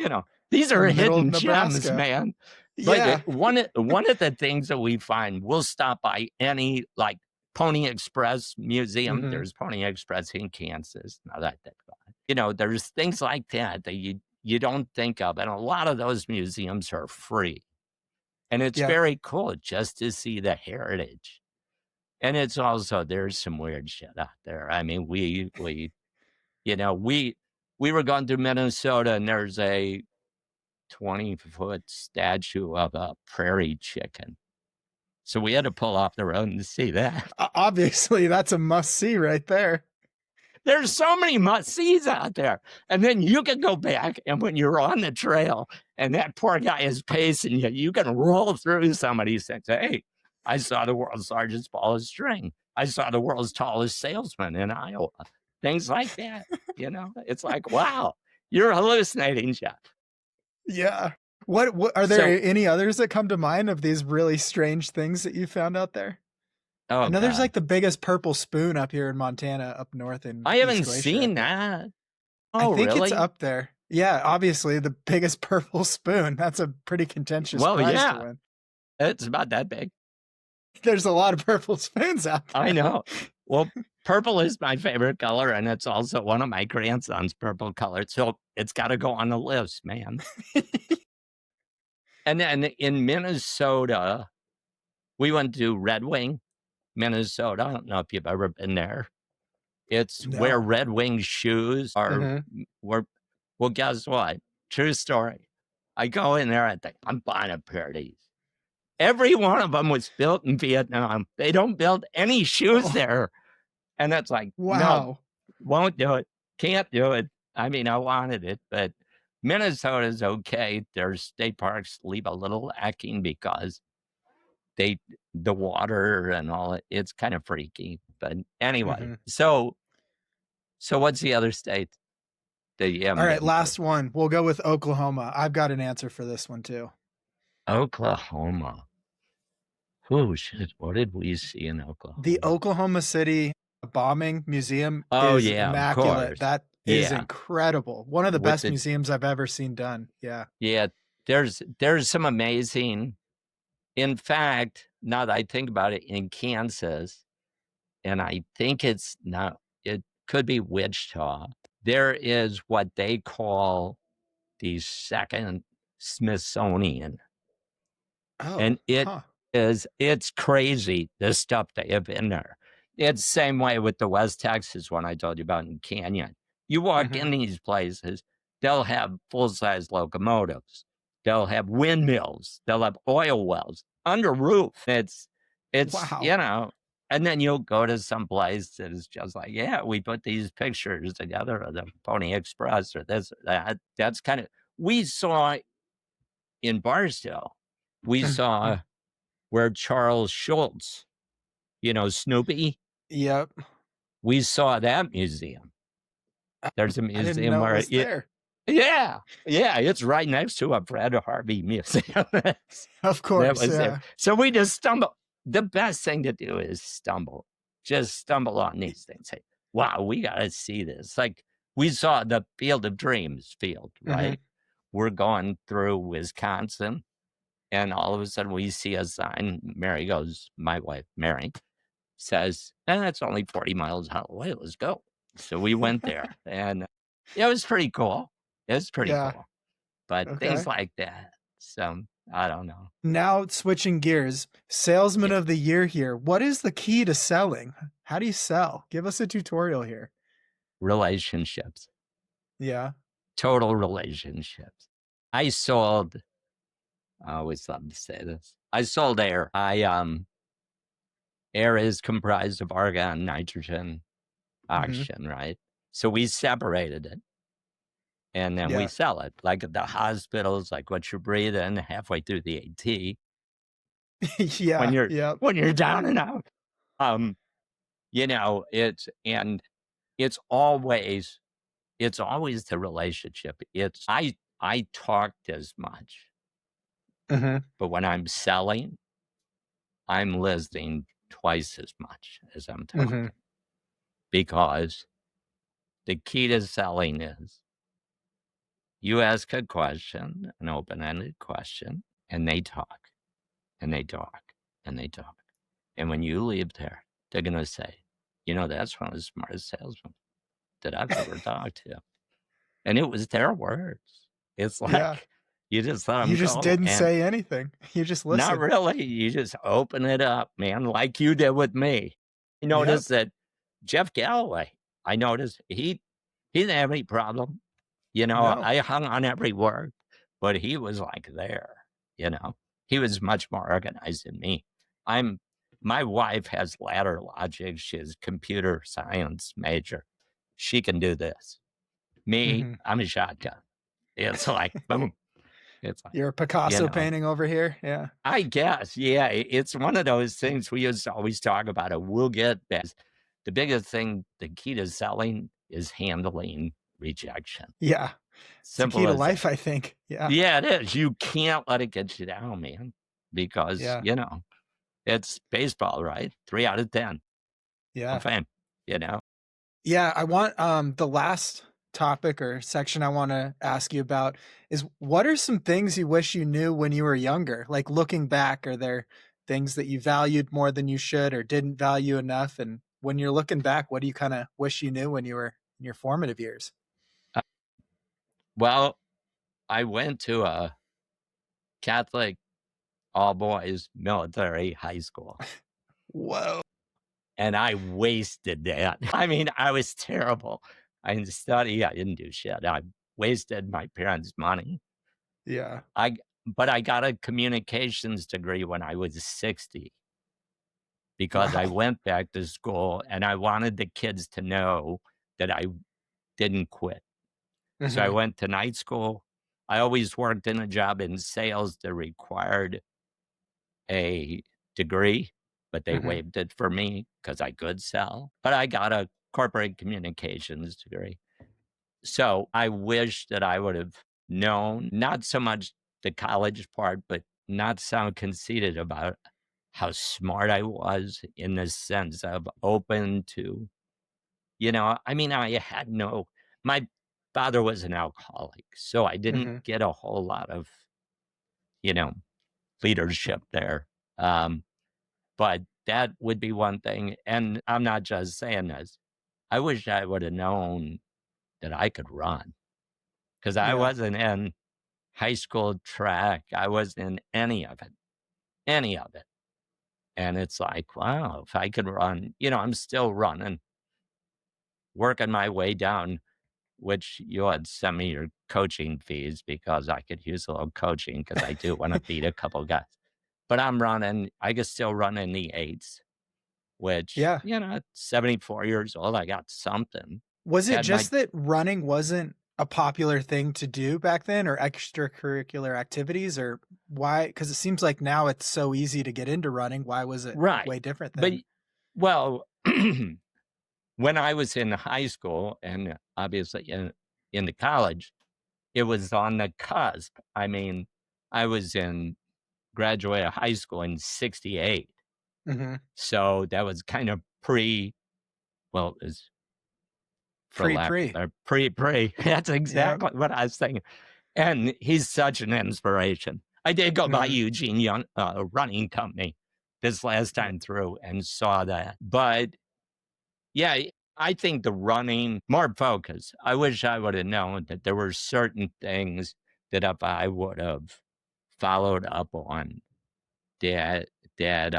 These are hidden gems, man. Yeah. But one of the things that we find, we'll stop by any like Pony Express museum. There's Pony Express in Kansas. Now that I think about it. There's things like that you don't think of. And a lot of those museums are free. And it's very cool just to see the heritage. And it's also, there's some weird shit out there. I mean, we were going through Minnesota, and there's a 20-foot statue of a prairie chicken. So we had to pull off the road and see that. Obviously, that's a must-see right there. There's so many must-sees out there. And then you can go back, and when you're on the trail And that poor guy is pacing you. You can roll through some of these things. Hey, I saw the world's largest ball of string. I saw the world's tallest salesman in Iowa. Things like that. You know, it's like, wow, you're hallucinating, Jeff. Yeah. What are there So, any others that come to mind of these really strange things that you found out there? oh, I know there's God. like the biggest purple spoon up here in Montana, up north in I East haven't Glacier, seen that. I Oh, think it's really? up there. Yeah, obviously the biggest purple spoon. That's a pretty contentious Well, prize yeah. to win. It's about that big. There's a lot of purple spoons out there. I know. Well, purple is my favorite color, and it's also one of my grandson's purple color. So it's got to go on the list, man. And then in Minnesota, we went to Red Wing, Minnesota. I don't know if you've ever been there. It's where No. Red Wing shoes are. Were, well, guess what? True story. I go in there, I think, I'm buying a pair of these. Every one of them was built in Vietnam. They don't build any shoes there. And that's like, no, Wow. won't do it. Can't do it. I mean, I wanted it, but Minnesota's okay. Their state parks leave a little lacking because the water and all it, it's kind of freaky. But anyway, so what's the other state that you haven't All right, been to? last one. We'll go with Oklahoma. I've got an answer for this one too. Oklahoma. Oh shit! What did we see in Oklahoma? The Oklahoma City Bombing Museum is immaculate. That is incredible. One of the best museums I've ever seen done. Yeah. Yeah. There's some amazing. In fact, now that I think about it, in Kansas, and I think it could be Wichita, there is what they call the second Smithsonian. Oh, and it's crazy, the stuff they have in there. It's the same way with the West Texas one I told you about in Canyon. You walk in these places, they'll have full-size locomotives. They'll have windmills. They'll have oil wells under roof. It's wow. You know, and then you'll go to some place that is just like, yeah, we put these pictures together of the Pony Express or this or that. That's kind of, we saw in Barstow, we saw where Charles Schultz, you know, Snoopy. Yep. We saw that museum. There's a museum I didn't know where it was there. Yeah, it's right next to a Fred Harvey museum. Of course, yeah. So we just stumble. The best thing to do is stumble. Just stumble on these things. Say, wow, we got to see this. Like we saw the Field of Dreams field, right? We're going through Wisconsin, and all of a sudden we see a sign. Mary goes, my wife, Mary, says, that's only 40 miles out of the way. Let's go. So we went there, and it was pretty cool. It's pretty cool. But things like that. So I don't know. Now switching gears, salesman of the year here. What is the key to selling? How do you sell? Give us a tutorial here. Relationships. Yeah. Total relationships. I always love to say this. I sold air. Air is comprised of argon, nitrogen, oxygen, right? So we separated it. And then we sell it, like at the hospitals, like what you're breathing halfway through the AT. When you're down and out. You know, it's always the relationship. I talked as much, but when I'm selling, I'm listening twice as much as I'm talking, because the key to selling is, you ask a question, an open-ended question, and they talk, and they talk, and they talk. And when you leave there, they're going to say, you know, that's one of the smartest salesmen that I've ever talked to. And it was their words. It's like, you just let them You just didn't say anything. You just listened. Not really. You just open it up, man, like you did with me. You notice that Jeff Galloway, I noticed he didn't have any problem. You know, I hung on every word, but he was like there, you know. He was much more organized than me. My wife has ladder logic. She's computer science major. She can do this. Me, I'm a shotgun. It's like, boom. It's like, You're a Picasso painting over here. Yeah. I guess, yeah. It's one of those things we used to always talk about it. We'll get best. The biggest thing, the key to selling is handling rejection. Yeah. It's the Simple key to as life, that. I think. Yeah. Yeah, it is. You can't let it get you down, man, because, Yeah. it's baseball, right? 3 out of 10. Yeah. Fame, Yeah. I want the last topic or section I want to ask you about is what are some things you wish you knew when you were younger? Like looking back, are there things that you valued more than you should or didn't value enough? And when you're looking back, what do you kind of wish you knew when you were in your formative years? Well, I went to a Catholic all-boys military high school. Whoa. And I wasted that. I mean, I was terrible. I didn't study. I didn't do shit. I wasted my parents' money. Yeah. But I got a communications degree when I was 60 because I Wow. went back to school and I wanted the kids to know that I didn't quit. So I Mhm. went to night school. I always worked in a job in sales that required a degree, but they Mhm. waived it for me because I could sell. But I got a corporate communications degree. So I wish that I would have known, not so much the college part, but not sound conceited about how smart I was in the sense of open to, I mean, my father was an alcoholic, so I didn't Mhm. get a whole lot of, you know, leadership there. Um, But that would be one thing, and I'm not just saying this. I wish I would have known that I could run because I Yeah. wasn't in high school track. I wasn't in any of it. And it's like, wow, if I could run, I'm still running, working my way down, which you had send me your coaching fees because I could use a little coaching because I do want to beat a couple guys. But I'm running, I could still run in the eights. Which, Yeah. at 74 years old, I got something. Was it Had my just that running wasn't a popular thing to do back then or extracurricular activities or why? Because it seems like now it's so easy to get into running. Why was it right. way different But, then? well, when I was in high school and obviously in the college, it was on the cusp. I mean, I was in graduated high school in 68. Mhm. So that was kind of well, is for lack Pre. of pre. That's Yeah. exactly what I was thinking. And he's such an inspiration. I did go by Mhm. Eugene Young Running Company this last Yeah. time through and saw that. But yeah, I think the running, more focus. I wish I would have known that there were certain things that if I would have followed up on that, that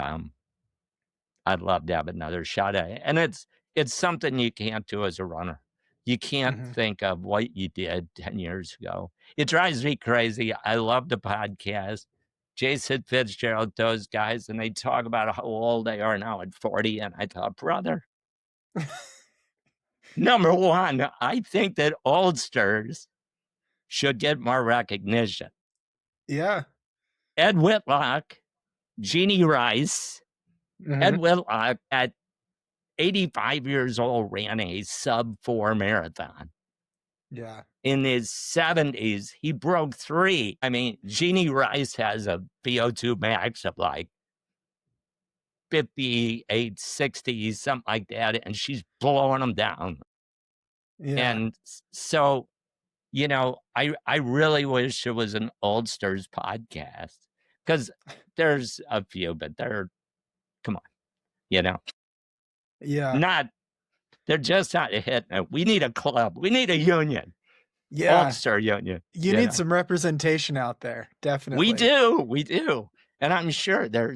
I'd love to have another shot at it. And it's something you can't do as a runner. You can't Mhm. think of what you did 10 years ago. It drives me crazy. I love the podcast. Jason Fitzgerald, those guys, and they talk about how old they are now at 40. And I thought, brother, number one, I think that oldsters should get more recognition. Yeah. Ed Whitlock, Jeannie Rice, Ed Mhm. Whitlock at 85 years old ran a sub-4 marathon. Yeah. In his 70s, he broke 3. I mean, Jeannie Rice has a VO2 max of like 58, 60, something like that, and she's blowing them down. Yeah. And so, I really wish it was an oldsters podcast because there's a few, but come on, you know, Yeah. not, they're just not hitting it. We need a club. We need a union. Yeah. Oldster union, You need some representation out there. We Definitely. do. And I'm sure there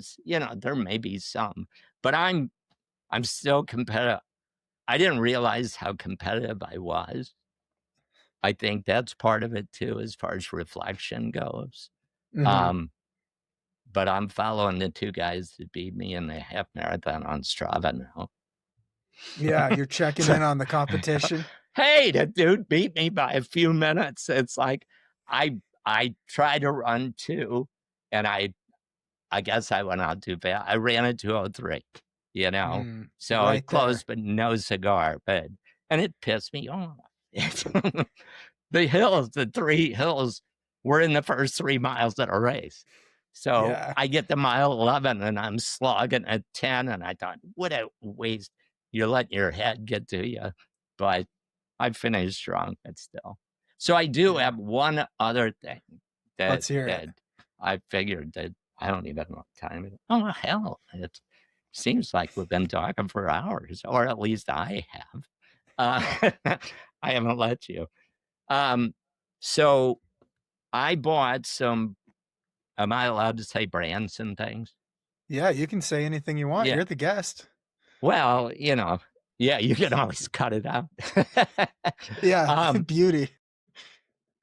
may be some, but I'm still competitive. I didn't realize how competitive I was. I think that's part of it too, as far as reflection goes. Mhm. Um, but I'm following the 2 guys that beat me in the half marathon on Strava now. Yeah. You're checking So, in on the competition. hey, the dude beat me by a few minutes. It's like I tried to run too, and I guess I went out too fast. I ran at 2:03, you know, so right close, but no cigar. And it pissed me off. The hills, the 3 hills, were in the first 3 miles of a race. So Yeah. I get to mile 11 and I'm slogging at 10, and I thought, what a waste! You're letting your head get to you. But I finished strong, but still. So I do have one other thing that Let's hear it. I figured that I don't even know what time it is. Oh, hell. It seems like we've been talking for hours, or at least I have. I haven't let you. So I bought some, am I allowed to say brands and things? Yeah, you can say anything you want. Yeah. You're the guest. Well, you can always cut it out. Yeah, beauty.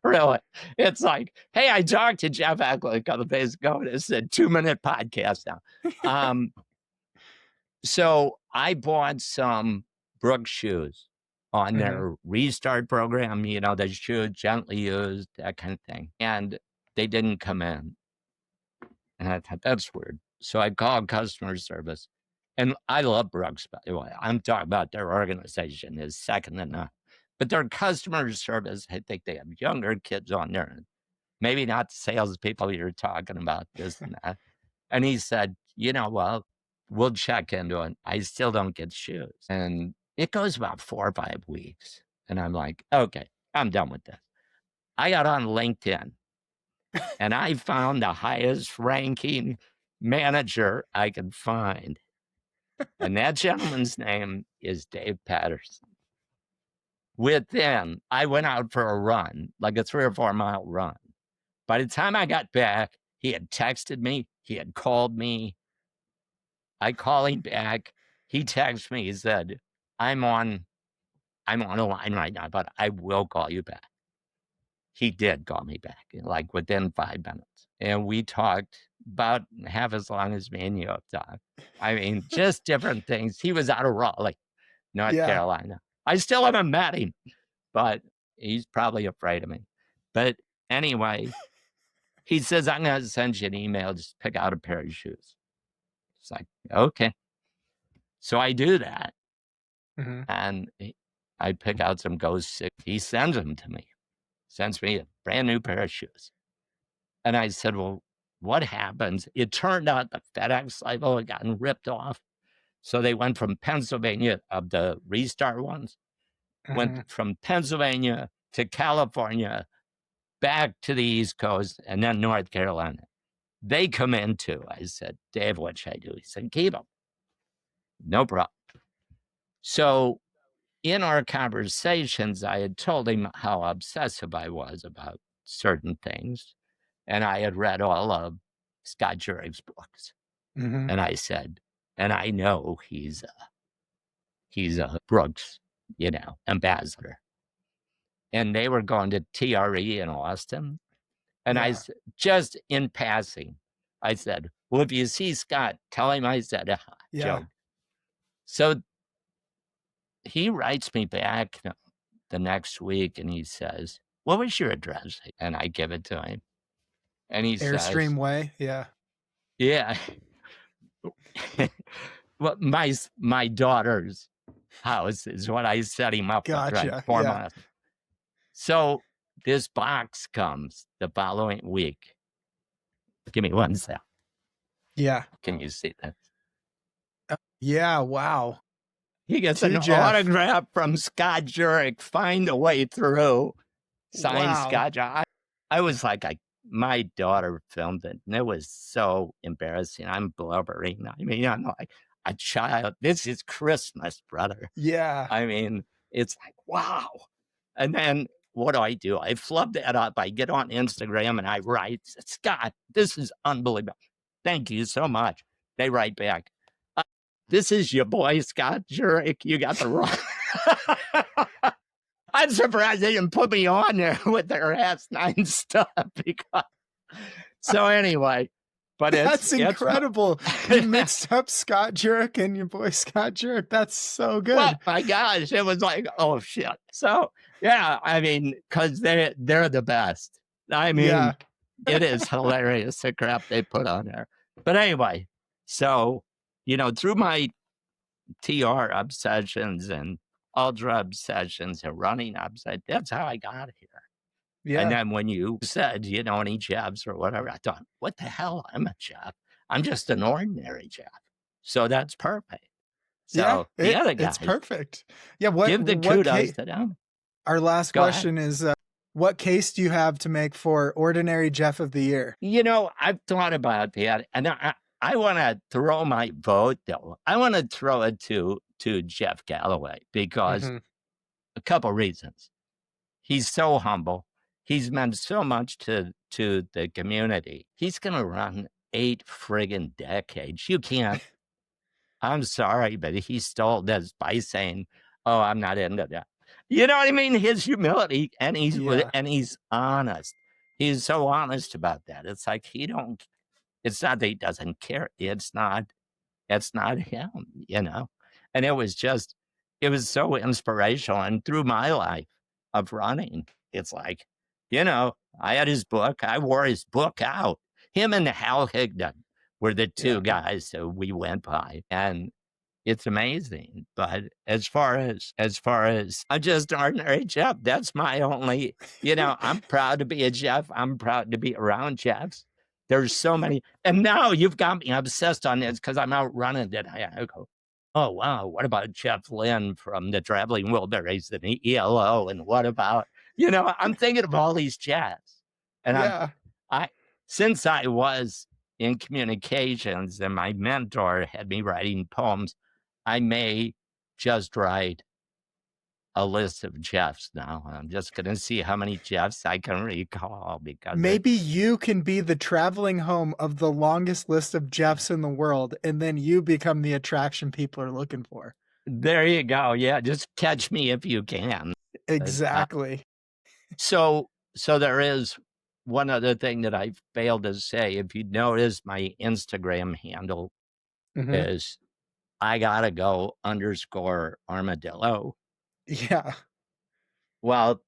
Really. It's like, hey, I talked to Jeff Eklund a couple of days ago, and it's a 2-minute podcast now. So I bought some Brooks shoes on their restart program, the shoe gently used, that kind of thing. And they didn't come in. And I thought, that's weird. So I called customer service. And I love Brooks, by the way. I'm talking about their organization is second to none. But their customer service, I think they have younger kids on there. Maybe not the salespeople you're talking about, this and that. And he said, well, we'll check into it. I still don't get shoes. And it goes about 4 or 5 weeks. And I'm like, okay, I'm done with this. I got on LinkedIn and I found the highest ranking manager I could find. And that gentleman's name is Dave Patterson. Within, I went out for a run, like a 3 or 4 mile run. By the time I got back, he had texted me. He had called me. I call him back. He texts me. He said, I'm on a line right now, but I will call you back. He did call me back, like within 5 minutes. And we talked about half as long as me and you have talked. I mean, just different things. He was out of Raleigh, North Carolina. I still haven't met him, but he's probably afraid of me. But anyway, he says, I'm going to send you an email. Just pick out a pair of shoes. It's like, okay. So I do that. And I pick out some Ghost 6. He sends them to me. Sends me a brand new pair of shoes. And I said, well, what happens? It turned out the FedEx label had gotten ripped off. So they went from Pennsylvania, of the restart ones, went from Pennsylvania to California, back to the East Coast, and then North Carolina. They come in too. I said, Dave, what should I do? He said, keep them. No problem. So in our conversations, I had told him how obsessive I was about certain things. And I had read all of Scott Jurek's books. And I said, and I know he's a Brooks, ambassador. And they were going to TRE in Austin. And I said, just in passing, I said, well, if you see Scott, tell him I said a joke. So he writes me back the next week and he says, what was your address? And I give it to him. And he says, Airstream way. Yeah. Yeah. Well, my daughter's house is what I set him up with, right? 4 miles. So this box comes the following week. Give me one sec. Yeah. Can you see that? Yeah. Wow. He gets an autograph from Scott Jurek. Find a way through. Signed Scott Jurek. I was like, my daughter filmed it, and it was so embarrassing. I'm blubbering. I mean, I'm like a child. This is Christmas, brother. Yeah. I mean, it's like, wow. And then what do? I flub that up. I get on Instagram and I write, Scott, this is unbelievable. Thank you so much. They write back, this is your boy, Scott Jurek. You got the wrong. I'm surprised they didn't put me on there with their asinine stuff. So anyway, but that's incredible. You mixed up Scott Jurek and your boy Scott Jurek. That's so good. Well, my gosh, it was like, oh shit. So yeah, I mean, because they're the best. I mean, Yeah. it is hilarious, the crap they put on there. But anyway, so, through my TR obsessions and ultra obsessions and running obsessions, that's how I got here. And Yeah. then when you said, any jobs or whatever, I thought, what the hell? I'm a Jeff. I'm just an ordinary Jeff. So that's perfect. Yeah. So the other It's guys, perfect. Yeah. give the What kudos case? to them. Our last Go ahead. question is, what case do you have to make for Ordinary Jeff of the Year? I've thought about that, and I want to throw my vote, though. I want to throw it to Jeff Galloway because a couple reasons. He's so humble. He's meant so much to the community. He's going to run 8 friggin' decades. You can't. I'm sorry, but he stole this by saying, "Oh, I'm not into that." You know what I mean? His humility, and Yeah. he's honest. He's so honest about that. It's like it's not that he doesn't care. It's not him, And it was so inspirational. And through my life of running, it's like, I had his book. I wore his book out. Him and Hal Higdon were the two guys that we went by. And it's amazing. But as far as I'm just an ordinary Jeff. That's my only, I'm proud to be a Jeff. I'm proud to be around Jeffs. There's so many. And now you've got me obsessed on this because I'm out running today. I go, oh, wow. What about Jeff Lynne from the Traveling Wilburys and the ELO? And what about, I'm thinking of all these Jeffs. And since I was in communications and my mentor had me writing poems, I may just write a list of Jeffs now. I'm just going to see how many Jeffs I can recall because maybe you can be the traveling home of the longest list of Jeffs in the world, and then you become the attraction people are looking for. There you go. Yeah, just catch me if you can. Exactly. So there is one other thing that I failed to say. If you notice, my Instagram handle is I gotta go _armadillo. Yeah. Well,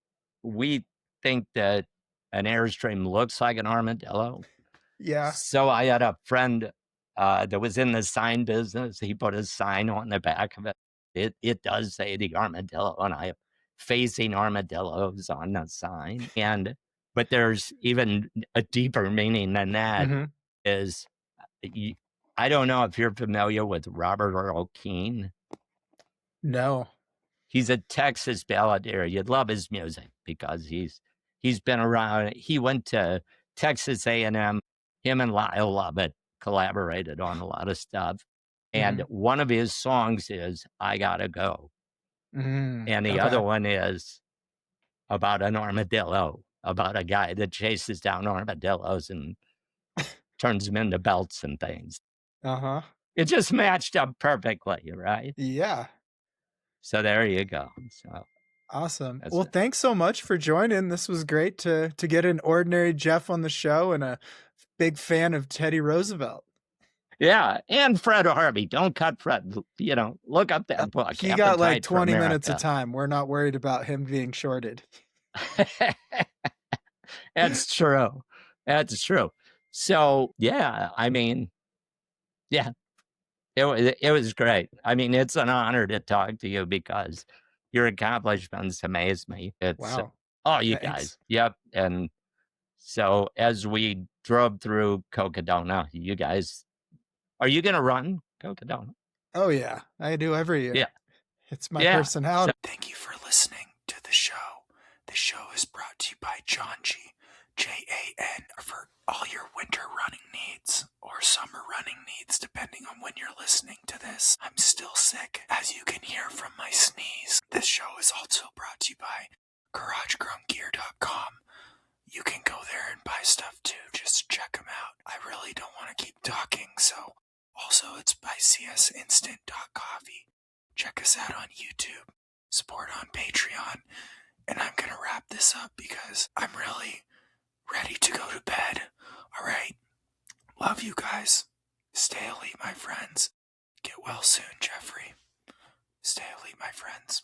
we think that an Airstream looks like an armadillo. Yeah. So I had a friend that was in the sign business. He put a sign on the back of it. It does say the armadillo, and I have facing armadillos on the sign. But there's even a deeper meaning than that. Is I don't know if you're familiar with Robert Earl Keen. No. He's a Texas balladeer. You'd love his music because he's been around. He went to Texas A&M. Him and Lyle Lovett collaborated on a lot of stuff. And one of his songs is I Gotta Go. And the other one is about an armadillo, about a guy that chases down armadillos and turns them into belts and things. It just matched up perfectly, right? Yeah. So there you go. So awesome. Well, thanks so much for joining. This was great to get an ordinary Jeff on the show and a big fan of Teddy Roosevelt. Yeah, and Fred Harvey. Don't cut Fred. Look up that book. He got like 20 minutes of time. We're not worried about him being shorted. That's true. That's true. So, yeah, I mean, yeah, it was great. I mean, it's an honor to talk to you because your accomplishments amaze me. Wow. You guys. Yep. And so as we drove through Cocodona, you guys, are you going to run Cocodona? Oh, yeah. I do every year. Yeah. It's my personality. Thank you for listening to the show. The show is brought to you by John G. Jan for all your winter running needs or summer running needs, depending on when you're listening to this. I'm still sick, as you can hear from my sneeze. This show is also brought to you by GarageGrownGear.com. You can go there and buy stuff too. Just check them out. I really don't want to keep talking, so also it's by csinstant.coffee. Check us out on YouTube. Support on Patreon. And I'm going to wrap this up because I'm really ready to go to bed. All right. Love you guys. Stay elite, my friends. Get well soon, Jeffrey. Stay elite, my friends.